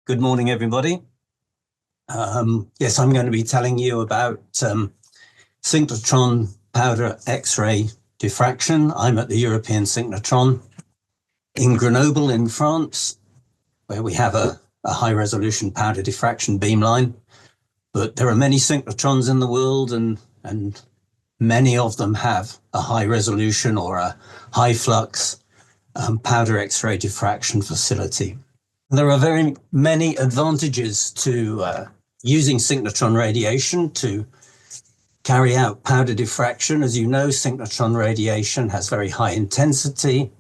Good morning, everybody. Yes, I'm going to be telling you about synchrotron powder X-ray diffraction. I'm at the European Synchrotron in Grenoble in France, where we have a high-resolution powder diffraction beamline. But there are many synchrotrons in the world, and many of them have a high resolution or a high flux powder X-ray diffraction facility. There are very many advantages to using synchrotron radiation to carry out powder diffraction. As you know, synchrotron radiation has very high intensity,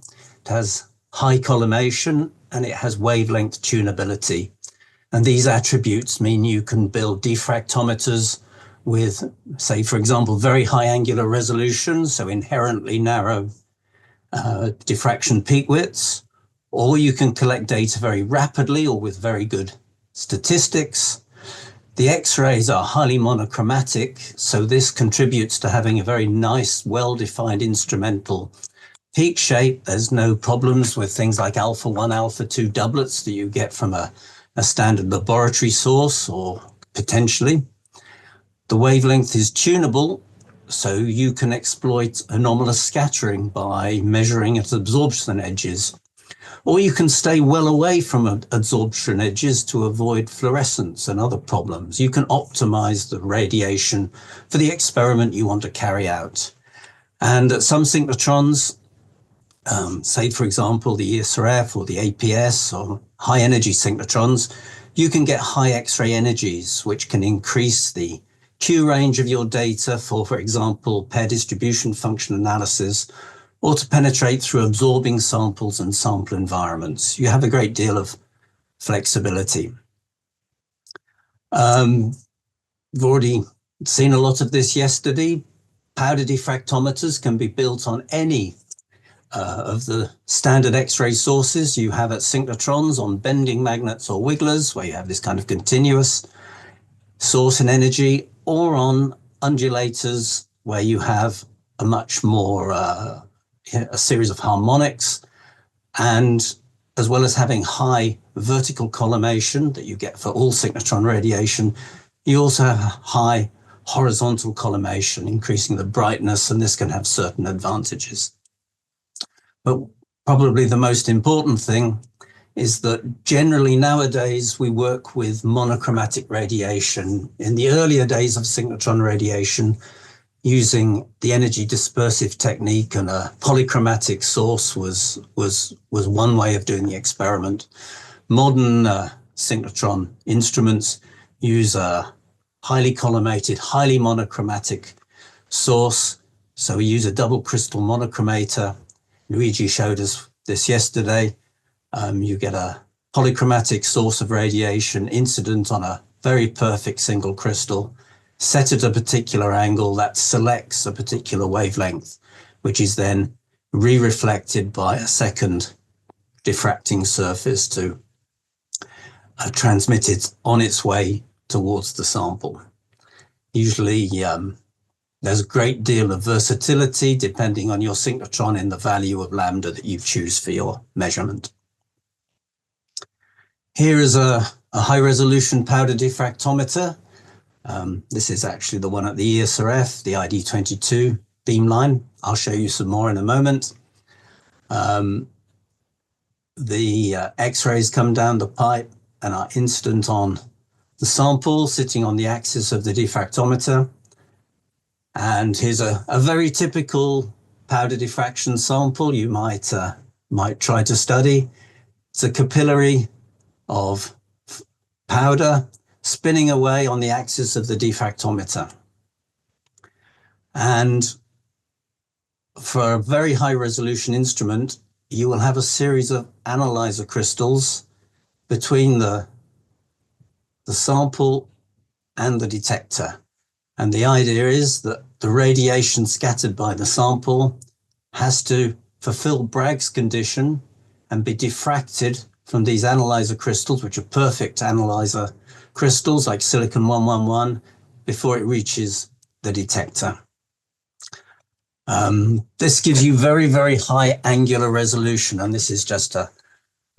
it has high collimation, and it has wavelength tunability. And these attributes mean you can build diffractometers with, say, for example, very high angular resolution, so inherently narrow diffraction peak widths, or you can collect data very rapidly or with very good statistics. The X-rays are highly monochromatic, so this contributes to having a very nice, well-defined instrumental peak shape. There's no problems with things like alpha-1, alpha-2 doublets that you get from a standard laboratory source, or potentially. The wavelength is tunable, so you can exploit anomalous scattering by measuring at absorption edges. Or you can stay well away from absorption edges to avoid fluorescence and other problems. You can optimize the radiation for the experiment you want to carry out. And at some synchrotrons, say, for example, the ESRF or the APS or high energy synchrotrons, you can get high X-ray energies, which can increase the Q range of your data for example, pair distribution function analysis, or to penetrate through absorbing samples and sample environments. You have a great deal of flexibility. We've already seen a lot of this yesterday. Powder diffractometers can be built on any of the standard X-ray sources you have at synchrotrons, on bending magnets or wigglers, where you have this kind of continuous source in energy, or on undulators, where you have a much more a series of harmonics, and as well as having high vertical collimation that you get for all synchrotron radiation, you also have high horizontal collimation, increasing the brightness, and this can have certain advantages. But probably the most important thing is that generally nowadays we work with monochromatic radiation. In the earlier days of synchrotron radiation, using the energy dispersive technique and a polychromatic source was one way of doing the experiment. Modern synchrotron instruments use a highly collimated, highly monochromatic source. So we use a double crystal monochromator. Luigi showed us this yesterday. You get a polychromatic source of radiation incident on a very perfect single crystal, set at a particular angle that selects a particular wavelength, which is then re-reflected by a second diffracting surface to transmit it on its way towards the sample. Usually there's a great deal of versatility depending on your synchrotron in the value of lambda that you choose for your measurement. Here is a high-resolution powder diffractometer. This is actually the one at the ESRF, the ID22 beamline. I'll show you some more in a moment. The X-rays come down the pipe and are incident on the sample sitting on the axis of the diffractometer. And here's a very typical powder diffraction sample you might try to study. It's a capillary of powder spinning away on the axis of the diffractometer. And for a very high resolution instrument, you will have a series of analyzer crystals between the sample and the detector. And the idea is that the radiation scattered by the sample has to fulfill Bragg's condition and be diffracted from these analyzer crystals, which are perfect analyzer crystals like silicon 111, before it reaches the detector. This gives you very, very high angular resolution, and this is just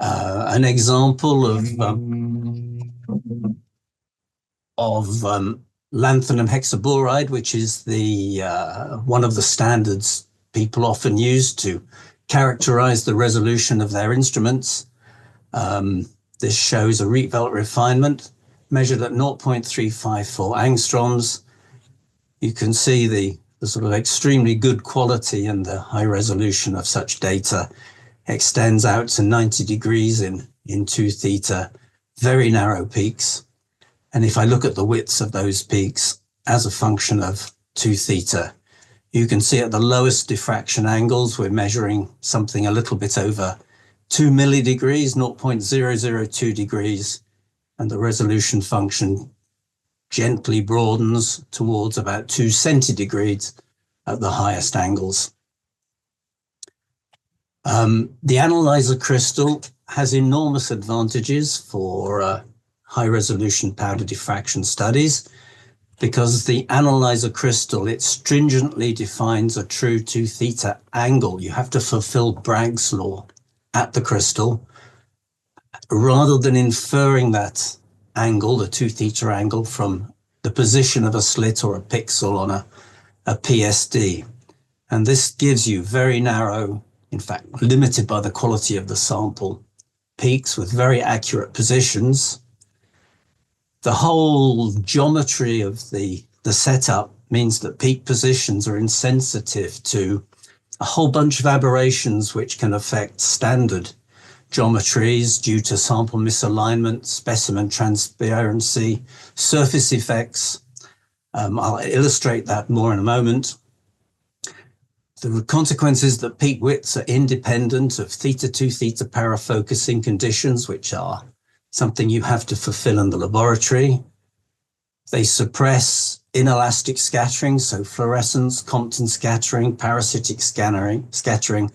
an example of of lanthanum hexaboride, which is the one of the standards people often use to characterize the resolution of their instruments. This shows a Rietveld refinement measured at 0.354 angstroms. You can see the sort of extremely good quality and the high resolution of such data extends out to 90 degrees in 2 theta, very narrow peaks. And if I look at the widths of those peaks as a function of 2 theta, you can see at the lowest diffraction angles, we're measuring something a little bit over 2 millidegrees, 0.002 degrees, and the resolution function gently broadens towards about 2 centidegrees at the highest angles. The analyzer crystal has enormous advantages for high resolution powder diffraction studies, because the analyzer crystal, it stringently defines a true 2 theta angle. You have to fulfill Bragg's law at the crystal, rather than inferring that angle, the 2 theta angle, from the position of a slit or a pixel on a PSD. And this gives you very narrow, in fact, limited by the quality of the sample, peaks with very accurate positions. The whole geometry of the setup means that peak positions are insensitive to a whole bunch of aberrations which can affect standard geometries due to sample misalignment, specimen transparency, surface effects. I'll illustrate that more in a moment. The consequence is that peak widths are independent of theta 2 theta parafocusing conditions, which are something you have to fulfill in the laboratory. They suppress inelastic scattering, so fluorescence, Compton scattering, parasitic scattering,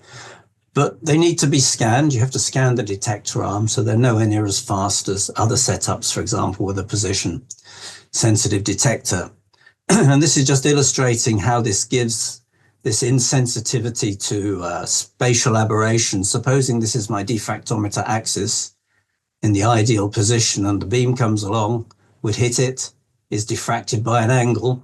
but they need to be scanned. You have to scan the detector arm, so they're nowhere near as fast as other setups, for example, with a position-sensitive detector. And this is just illustrating how this gives this insensitivity to spatial aberration. Supposing this is my diffractometer axis in the ideal position, and the beam comes along, would hit it, is diffracted by an angle,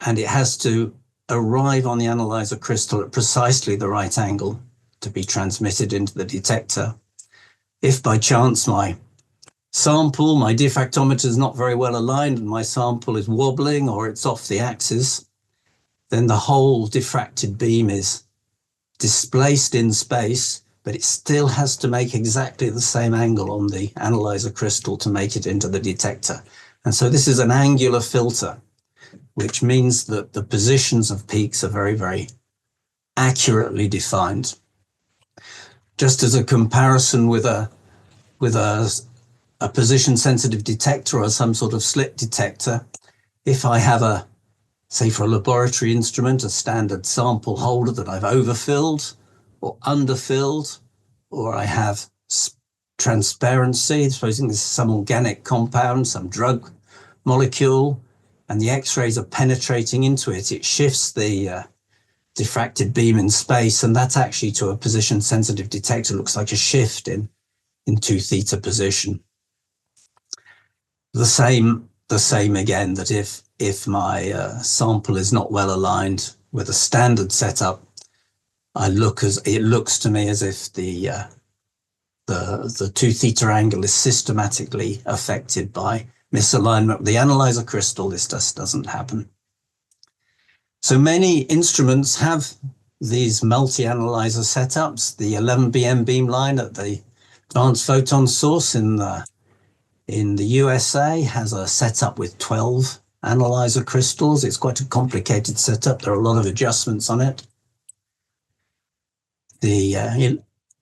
and it has to arrive on the analyzer crystal at precisely the right angle to be transmitted into the detector. If by chance my diffractometer is not very well aligned and my sample is wobbling or it's off the axis, then the whole diffracted beam is displaced in space, but it still has to make exactly the same angle on the analyzer crystal to make it into the detector. And so this is an angular filter, which means that the positions of peaks are very, very accurately defined. Just as a comparison with a position-sensitive detector or some sort of slit detector, if I have say for a laboratory instrument, a standard sample holder that I've overfilled or underfilled, or I have transparency, supposing this is some organic compound, some drug molecule, and the X-rays are penetrating into it, it shifts the diffracted beam in space, and that's actually, to a position-sensitive detector, looks like a shift in 2 theta position. The same again, that if my sample is not well aligned with a standard setup, it looks to me as if the 2 theta angle is systematically affected by misalignment. The analyzer crystal, this just doesn't happen. So many instruments have these multi-analyzer setups. The 11BM beamline at the Advanced Photon Source in the USA has a setup with 12 analyzer crystals. It's quite a complicated setup. There are a lot of adjustments on it. The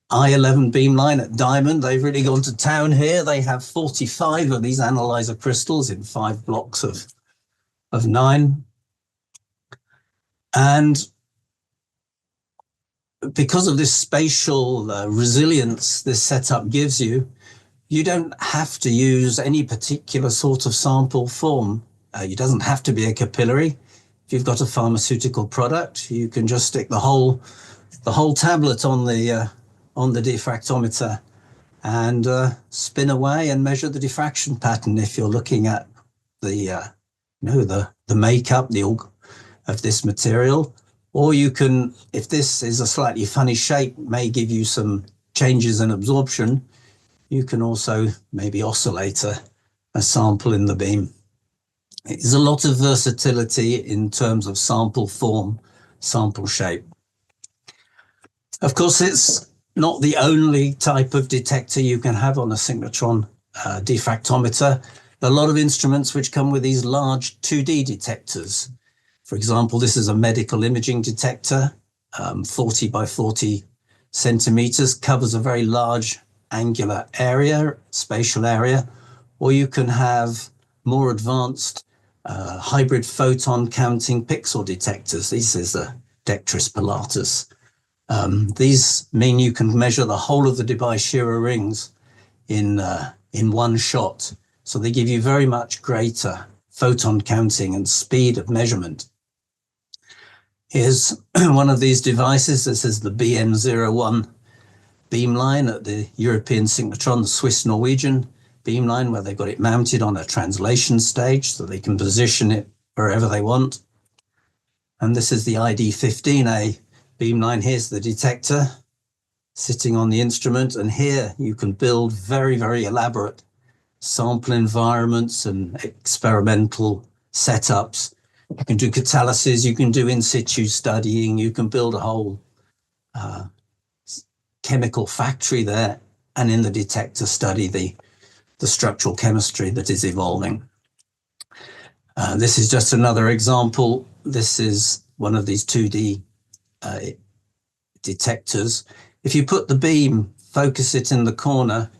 I11 beamline at Diamond, they've really gone to town here. They have 45 of these analyzer crystals in 5 blocks of 9. And because of this spatial resilience this setup gives you, you don't have to use any particular sort of sample form. It doesn't have to be a capillary. If you've got a pharmaceutical product, you can just stick the whole tablet on the diffractometer and spin away and measure the diffraction pattern if you're looking at the the makeup of this material. Or you can, if this is a slightly funny shape, may give you some changes in absorption, you can also maybe oscillate a sample in the beam. There's a lot of versatility in terms of sample form, sample shape. Of course, it's not the only type of detector you can have on a synchrotron diffractometer. There are a lot of instruments which come with these large 2D detectors. For example, this is a medical imaging detector, 40 by 40 centimeters, covers a very large angular area, spatial area, or you can have more advanced hybrid photon counting pixel detectors. This is the Dectris pilatus. These mean you can measure the whole of the Debye-Scherer rings in one shot. So they give you very much greater photon counting and speed of measurement. Here's one of these devices. This is the BN01 beamline at the European Synchrotron, the Swiss-Norwegian beamline, where they've got it mounted on a translation stage so they can position it wherever they want. And this is the ID15A beamline. Here's the detector sitting on the instrument, and here you can build very, very elaborate sample environments and experimental setups. You can do catalysis, you can do in situ studying, you can build a whole chemical factory there, and in the detector study the structural chemistry that is evolving. This is just another example. This is one of these 2D detectors. If you put the beam, focus it in the corner,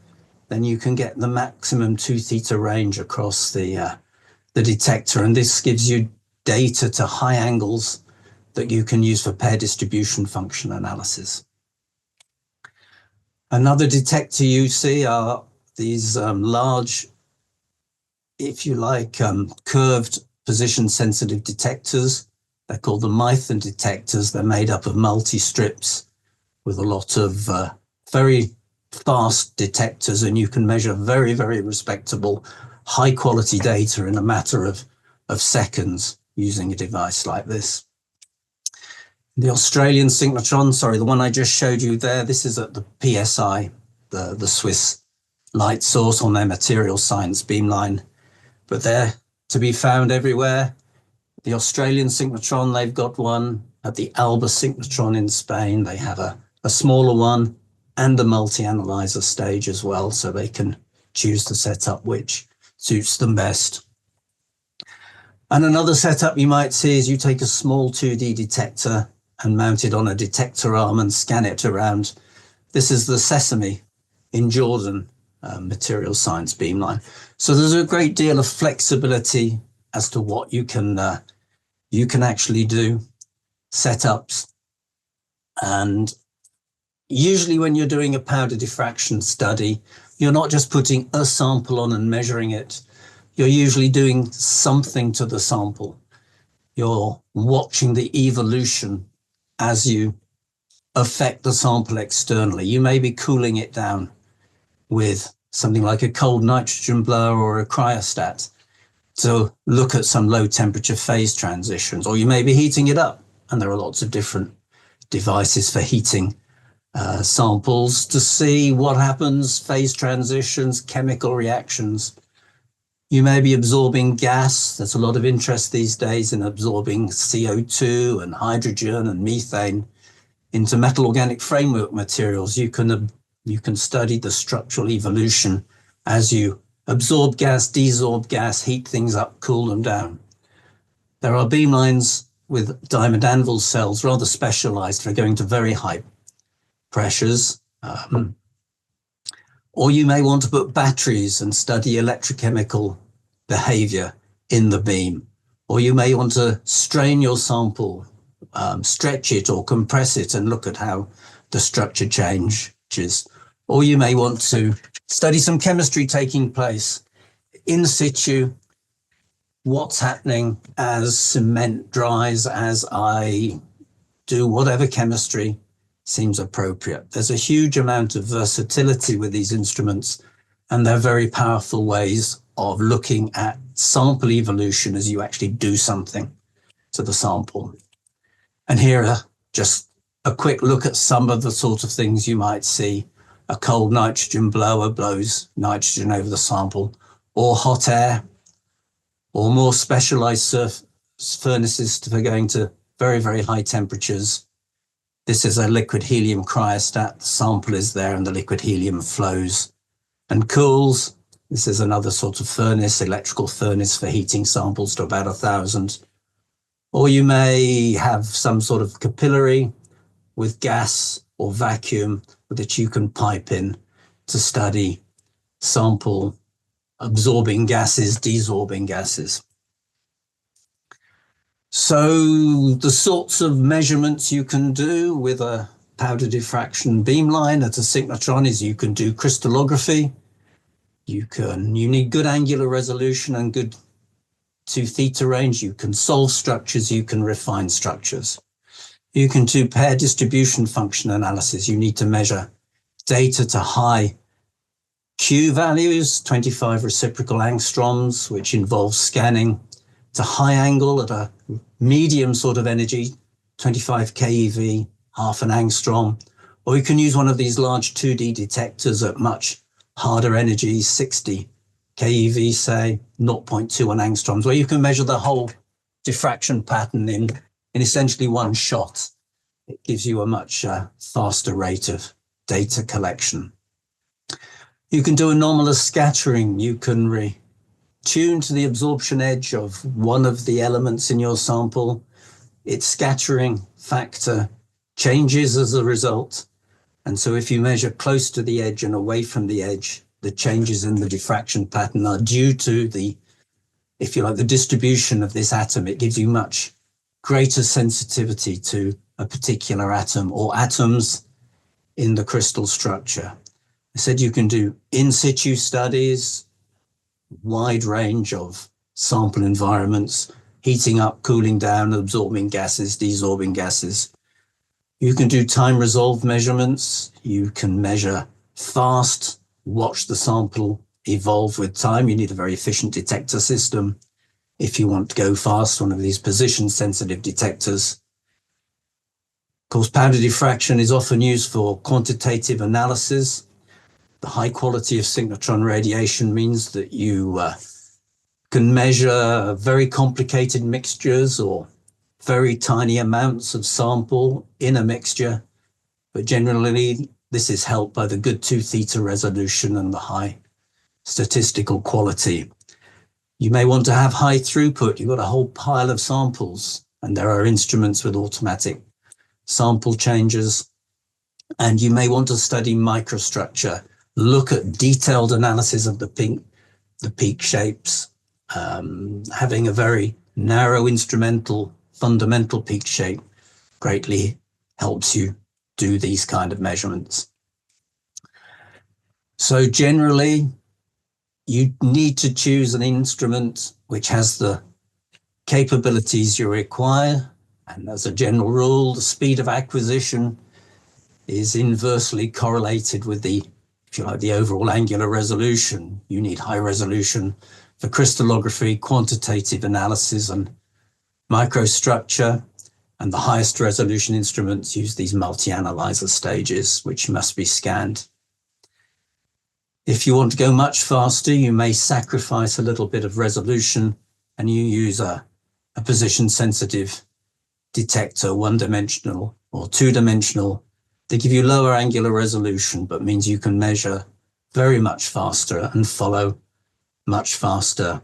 then you can get the maximum 2 theta range across the detector, and this gives you data to high angles that you can use for pair distribution function analysis. Another detector you see are these large, if you like, curved position-sensitive detectors. They're called the Mython detectors. They're made up of multi-strips with a lot of very fast detectors, and you can measure very, very respectable, high-quality data in a matter of seconds using a device like this. The Australian synchrotron, sorry, the one I just showed you there, this is at the PSI, the Swiss light source on their material science beamline, but they're to be found everywhere. The Australian synchrotron, they've got one at the Alba synchrotron in Spain. They have a smaller one and a multi-analyzer stage as well, so they can choose to set up which suits them best. And another setup you might see is you take a small 2D detector and mount it on a detector arm and scan it around. This is the Sesame in Jordan material science beamline. So there's a great deal of flexibility as to what you can actually do, setups. And usually when you're doing a powder diffraction study, you're not just putting a sample on and measuring it. You're usually doing something to the sample. You're watching the evolution as you affect the sample externally. You may be cooling it down with something like a cold nitrogen blower or a cryostat to look at some low temperature phase transitions, or you may be heating it up, and there are lots of different devices for heating samples to see what happens, phase transitions, chemical reactions. You may be absorbing gas. There's a lot of interest these days in absorbing CO2 and hydrogen and methane into metal organic framework materials. You can study the structural evolution as you absorb gas, desorb gas, heat things up, cool them down. There are beamlines with diamond anvil cells, rather specialized for going to very high pressures. Or you may want to put batteries and study electrochemical behavior in the beam. Or you may want to strain your sample, stretch it or compress it and look at how the structure changes. Or you may want to study some chemistry taking place in situ, what's happening as cement dries, as I do whatever chemistry, seems appropriate. There's a huge amount of versatility with these instruments, and they're very powerful ways of looking at sample evolution as you actually do something to the sample. And here are just a quick look at some of the sort of things you might see. A cold nitrogen blower blows nitrogen over the sample, or hot air, or more specialized furnaces for going to very, very high temperatures. This is a liquid helium cryostat. The sample is there and the liquid helium flows and cools. This is another sort of furnace, electrical furnace for heating samples to about 1,000. Or you may have some sort of capillary with gas or vacuum that you can pipe in to study sample absorbing gases, desorbing gases. So the sorts of measurements you can do with a powder diffraction beamline at a synchrotron is you can do crystallography. You need good angular resolution and good 2 theta range. You can solve structures, you can refine structures. You can do pair distribution function analysis. You need to measure data to high Q values, 25 reciprocal angstroms, which involves scanning to high angle at a medium sort of energy, 25 keV, half an angstrom. Or you can use one of these large 2D detectors at much harder energies, 60 keV, say 0.21 angstroms, where you can measure the whole diffraction pattern in essentially one shot. It gives you a much faster rate of data collection. You can do anomalous scattering. You can tune to the absorption edge of one of the elements in your sample. Its scattering factor changes as a result. And so if you measure close to the edge and away from the edge, the changes in the diffraction pattern are due to the, if you like, the distribution of this atom. It gives you much greater sensitivity to a particular atom or atoms in the crystal structure. I said you can do in situ studies, wide range of sample environments, heating up, cooling down, absorbing gases, desorbing gases. You can do time resolved measurements. You can measure fast, watch the sample evolve with time. You need a very efficient detector system. If you want to go fast, one of these position sensitive detectors. Of course, powder diffraction is often used for quantitative analysis. The high quality of synchrotron radiation means that you can measure very complicated mixtures or very tiny amounts of sample in a mixture. But generally, this is helped by the good 2 theta resolution and the high statistical quality. You may want to have high throughput. You've got a whole pile of samples, and there are instruments with automatic sample changes. And you may want to study microstructure. Look at detailed analysis of the peak shapes. Having a very narrow instrumental fundamental peak shape greatly helps you do these kind of measurements. So generally, you need to choose an instrument which has the capabilities you require. And as a general rule, the speed of acquisition is inversely correlated with the, if you like, the overall angular resolution. You need high resolution for crystallography, quantitative analysis, and microstructure. And the highest resolution instruments use these multi-analyzer stages, which must be scanned. If you want to go much faster, you may sacrifice a little bit of resolution and you use a position-sensitive detector, one-dimensional or two-dimensional. They give you lower angular resolution, but means you can measure very much faster and follow much faster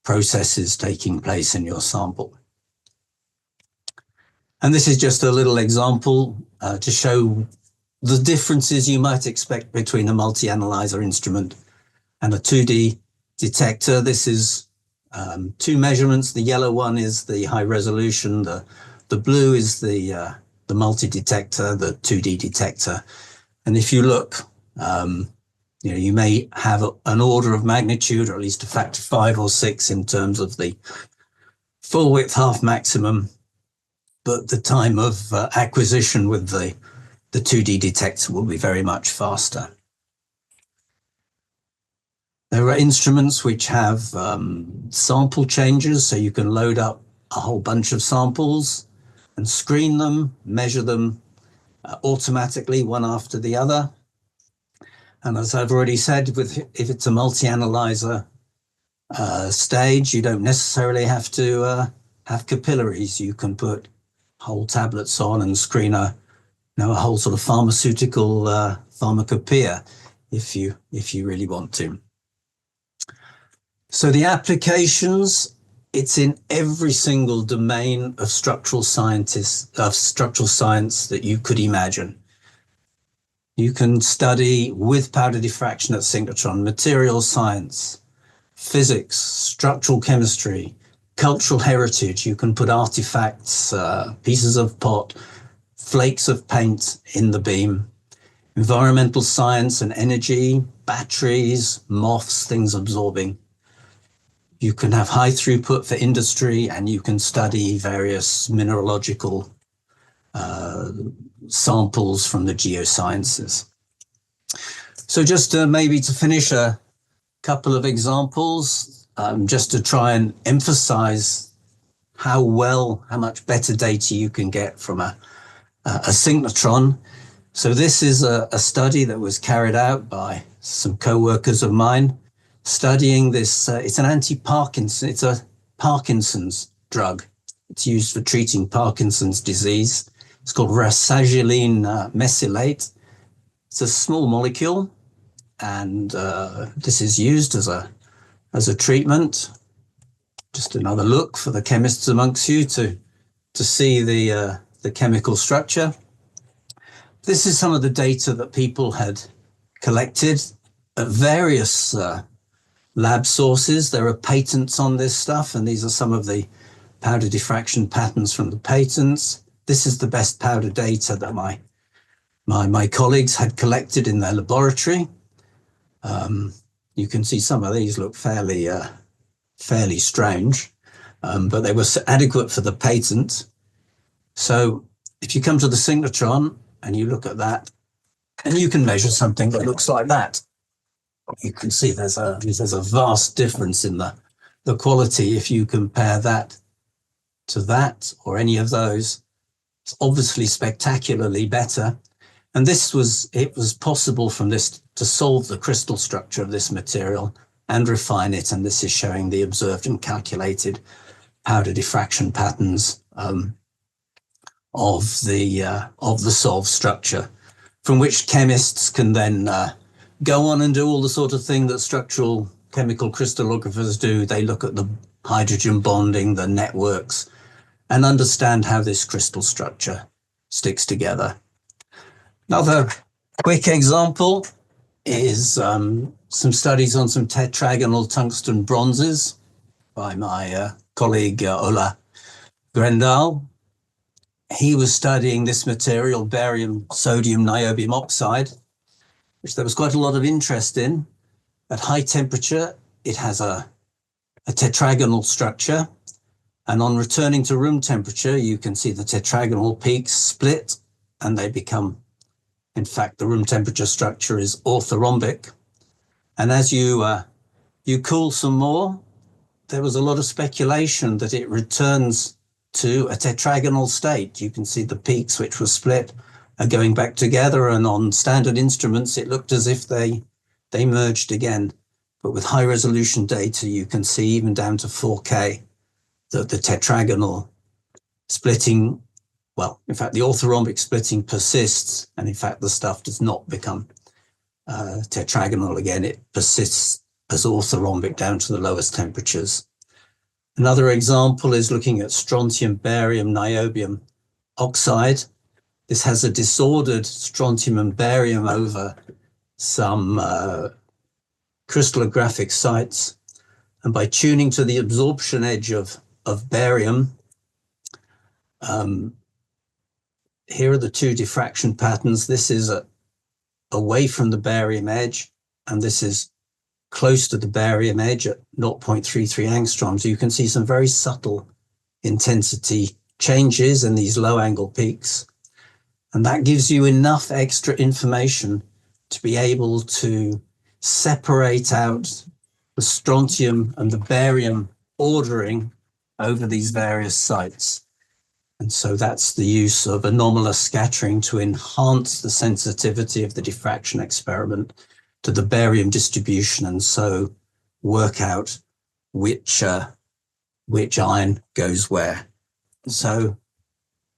processes taking place in your sample. And this is just a little example to show the differences you might expect between a multi-analyzer instrument and a 2D detector. This is 2 measurements. The yellow one is the high resolution. The blue is the multi-detector, the 2D detector. And if you look, you may have an order of magnitude, or at least a factor 5 or 6 in terms of the full width half maximum. But the time of acquisition with the the 2D detector will be very much faster. There are instruments which have sample changers, so you can load up a whole bunch of samples and screen them, measure them automatically one after the other. And as I've already said, if it's a multi-analyzer stage, you don't necessarily have to have capillaries. You can put whole tablets on and screen a whole sort of pharmaceutical pharmacopoeia if you really want to. So the applications, it's in every single domain of structural science that you could imagine. You can study with powder diffraction at synchrotron, material science, physics, structural chemistry, cultural heritage. You can put artifacts, pieces of pot, flakes of paint in the beam. Environmental science and energy, batteries, MOFs, things absorbing. You can have high throughput for industry, and you can study various mineralogical samples from the geosciences. So just maybe to finish, a couple of examples, just to try and emphasize how much better data you can get from a synchrotron. So this is a study that was carried out by some co-workers of mine, studying this. It's an anti-Parkinson, it's a Parkinson's drug. It's used for treating Parkinson's disease. It's called rasagiline mesylate. It's a small molecule, and this is used as a treatment. Just another look for the chemists amongst you to see the chemical structure. This is some of the data that people had collected at various lab sources. There are patents on this stuff, and these are some of the powder diffraction patterns from the patents. This is the best powder data that my colleagues had collected in their laboratory. You can see some of these look fairly strange, but they were adequate for the patent. So if you come to the synchrotron and you look at that, and you can measure something that looks like that, you can see there's a vast difference in the quality. If you compare that to that or any of those, it's obviously spectacularly better. And it was possible from this to solve the crystal structure of this material and refine it. And this is showing the observed and calculated powder diffraction patterns of the solved structure, from which chemists can then go on and do all the sort of thing that structural chemical crystallographers do. They look at the hydrogen bonding, the networks, and understand how this crystal structure sticks together. Another quick example is some studies on some tetragonal tungsten bronzes by my colleague Ola Grendal. He was studying this material, barium sodium niobium oxide, which there was quite a lot of interest in. At high temperature, it has a tetragonal structure. And on returning to room temperature, you can see the tetragonal peaks split, and they become, in fact, the room temperature structure is orthorhombic. And as you cool some more, there was a lot of speculation that it returns to a tetragonal state. You can see the peaks, which were split, are going back together, and on standard instruments, it looked as if they merged again. But with high resolution data, you can see even down to 4K that the tetragonal splitting, well, in fact, the orthorhombic splitting persists, and in fact, the stuff does not become tetragonal again. It persists as orthorhombic down to the lowest temperatures. Another example is looking at strontium barium niobium oxide. This has a disordered strontium and barium over some crystallographic sites. And by tuning to the absorption edge of barium, here are the two diffraction patterns. This is away from the barium edge, and this is close to the barium edge at 0.33 angstroms. You can see some very subtle intensity changes in these low angle peaks. And that gives you enough extra information to be able to separate out the strontium and the barium ordering over these various sites. And so that's the use of anomalous scattering to enhance the sensitivity of the diffraction experiment to the barium distribution, and so work out which ion goes where. So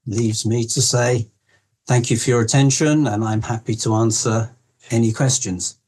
leaves me to say thank you for your attention, and I'm happy to answer any questions.